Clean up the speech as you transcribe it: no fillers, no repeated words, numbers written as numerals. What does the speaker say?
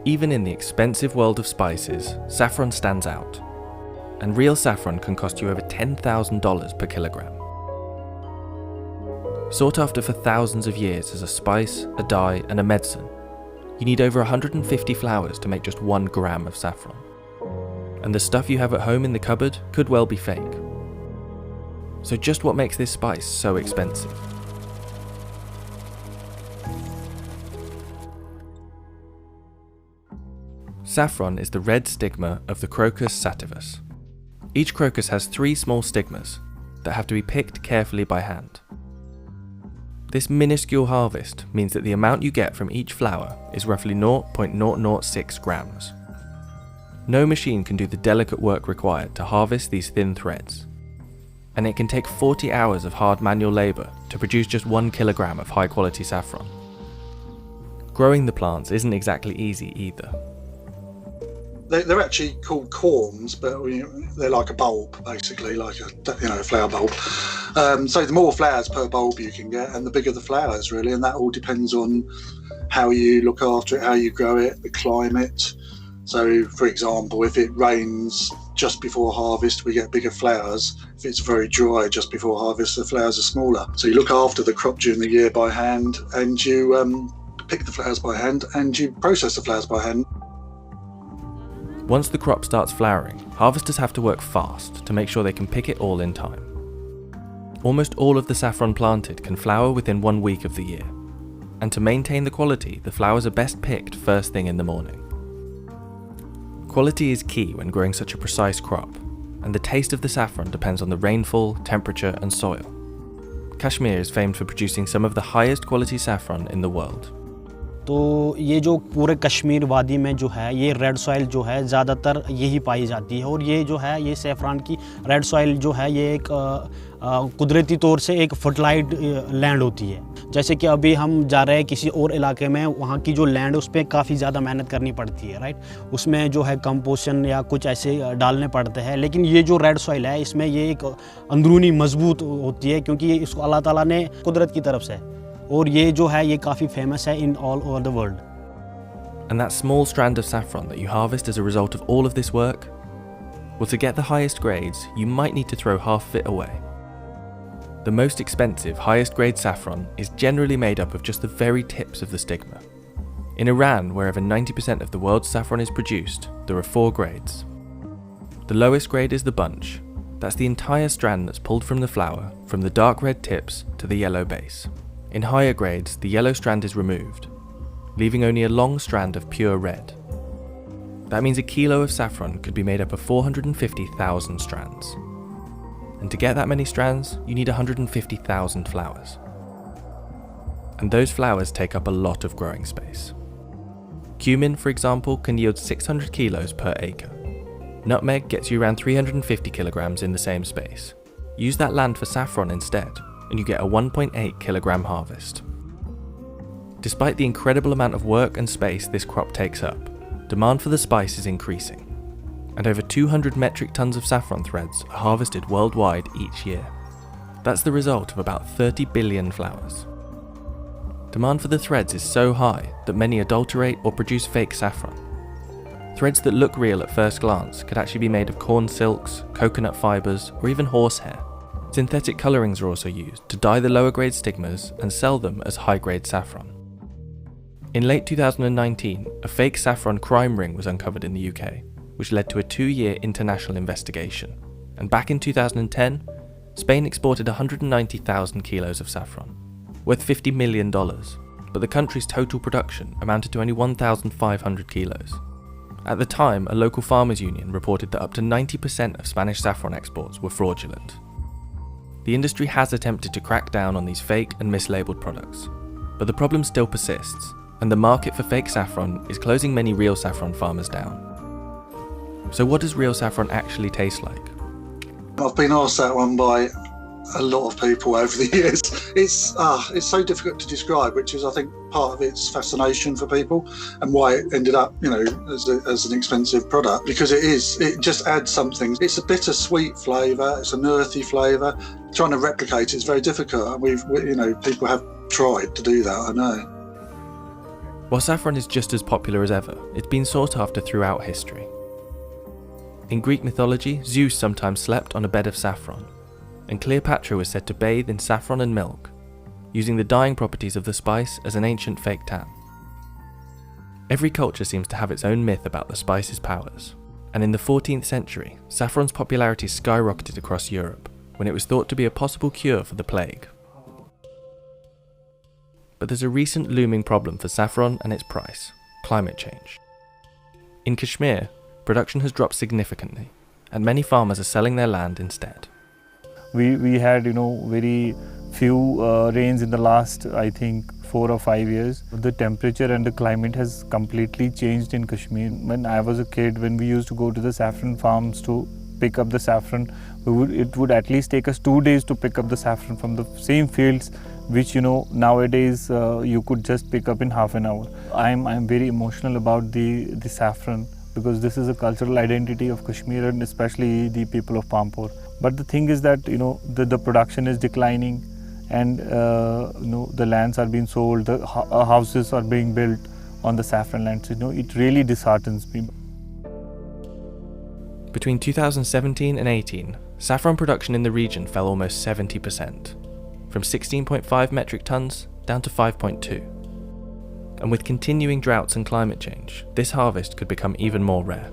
Even in the expensive world of spices, saffron stands out. And real saffron can cost you over $10,000 per kilogram. Sought after for thousands of years as a spice, a dye, and a medicine, you need over 150 flowers to make just 1 gram of saffron. And the stuff you have at home in the cupboard could well be fake. So just what makes this spice so expensive? Saffron is the red stigma of the Crocus sativus. Each crocus has 3 small stigmas that have to be picked carefully by hand. This minuscule harvest means that the amount you get from each flower is roughly 0.006 grams. No machine can do the delicate work required to harvest these thin threads, and it can take 40 hours of hard manual labour to produce just 1 kilogram of high quality saffron. Growing the plants isn't exactly easy either. They're actually called corms, but they're like a bulb, basically, like a flower bulb. So the more flowers per bulb you can get, and the bigger the flowers, really, and that all depends on how you look after it, how you grow it, the climate. So, for example, if it rains just before harvest, we get bigger flowers. If it's very dry just before harvest, the flowers are smaller. So you look after the crop during the year by hand, and you pick the flowers by hand, and you process the flowers by hand. Once the crop starts flowering, harvesters have to work fast to make sure they can pick it all in time. Almost all of the saffron planted can flower within 1 week of the year, and to maintain the quality, the flowers are best picked first thing in the morning. Quality is key when growing such a precise crop, and the taste of the saffron depends on the rainfall, temperature, and soil. Kashmir is famed for producing some of the highest quality saffron in the world. तो ये जो पूरे कश्मीर वादी में जो है ये red soil जो है ज़्यादातर यही पाई जाती है, और ये जो है ये सैफरान की रेड सॉइल जो है ये एक कुदरती तौर से एक फर्टिलाइज्ड लैंड होती है. जैसे कि अभी हम जा रहे हैं किसी और इलाके में, वहाँ की जो लैंड उस पर काफ़ी ज़्यादा मेहनत करनी पड़ती है, राइट. उसमें जो है कंपोजिशन या कुछ ऐसे डालने पड़ते हैं, लेकिन ये जो रेड सॉइल है इसमें ये एक अंदरूनी मजबूत होती है, क्योंकि इसको अल्लाह ताला ने कुदरत की तरफ से, और ये जो है ये काफ़ी फेमस है in all over the world. And that small strand of saffron that you harvest as a result of all of this work? Well, to get the highest grades, you might need to throw half of it away. The most expensive, highest grade saffron is generally made up of just the very tips of the stigma. In Iran, where over 90% of the world's saffron is produced, there are 4 grades. The lowest grade is the bunch. That's the entire strand that's pulled from the flower, from the dark red tips to the yellow base. In higher grades, the yellow strand is removed, leaving only a long strand of pure red. That means a kilo of saffron could be made up of 450,000 strands. And to get that many strands, you need 150,000 flowers. And those flowers take up a lot of growing space. Cumin, for example, can yield 600 kilos per acre. Nutmeg gets you around 350 kilograms in the same space. Use that land for saffron instead, and you get a 1.8 kilogram harvest. Despite the incredible amount of work and space this crop takes up, demand for the spice is increasing, and over 200 metric tons of saffron threads are harvested worldwide each year. That's the result of about 30 billion flowers. Demand for the threads is so high that many adulterate or produce fake saffron. Threads that look real at first glance could actually be made of corn silks, coconut fibres, or even horsehair. Synthetic colourings are also used to dye the lower grade stigmas and sell them as high grade saffron. In late 2019, a fake saffron crime ring was uncovered in the UK, which led to a 2-year international investigation. And back in 2010, Spain exported 190,000 kilos of saffron, worth $50 million, but the country's total production amounted to only 1,500 kilos. At the time, a local farmers' union reported that up to 90% of Spanish saffron exports were fraudulent. The industry has attempted to crack down on these fake and mislabeled products, but the problem still persists, and the market for fake saffron is closing many real saffron farmers down. So what does real saffron actually taste like? I've been asked that one by a lot of people over the years. It's so difficult to describe, which is, I think, part of its fascination for people and why it ended up, as an expensive product, because it just adds something. It's a bittersweet flavour, it's an earthy flavour. Trying to replicate it is very difficult. People have tried to do that, I know. While saffron is just as popular as ever, it's been sought after throughout history. In Greek mythology, Zeus sometimes slept on a bed of saffron, and Cleopatra was said to bathe in saffron and milk, using the dyeing properties of the spice as an ancient fake tan. Every culture seems to have its own myth about the spice's powers, and in the 14th century, saffron's popularity skyrocketed across Europe when it was thought to be a possible cure for the plague. But there's a recent looming problem for saffron and its price: climate change. In Kashmir, production has dropped significantly, and many farmers are selling their land instead. We had, very few rains in the last, I think, 4 or 5 years. The temperature and the climate has completely changed in Kashmir. When I was a kid, when we used to go to the saffron farms to pick up the saffron, it would at least take us 2 days to pick up the saffron from the same fields, which nowadays you could just pick up in half an hour. I'm very emotional about the saffron, because this is a cultural identity of Kashmir and especially the people of Pampur. But the thing is that the production is declining, and the lands are being sold, the houses are being built on the saffron lands. It really disheartens me. Between 2017 and 18, saffron production in the region fell almost 70%, from 16.5 metric tons down to 5.2. And with continuing droughts and climate change, this harvest could become even more rare.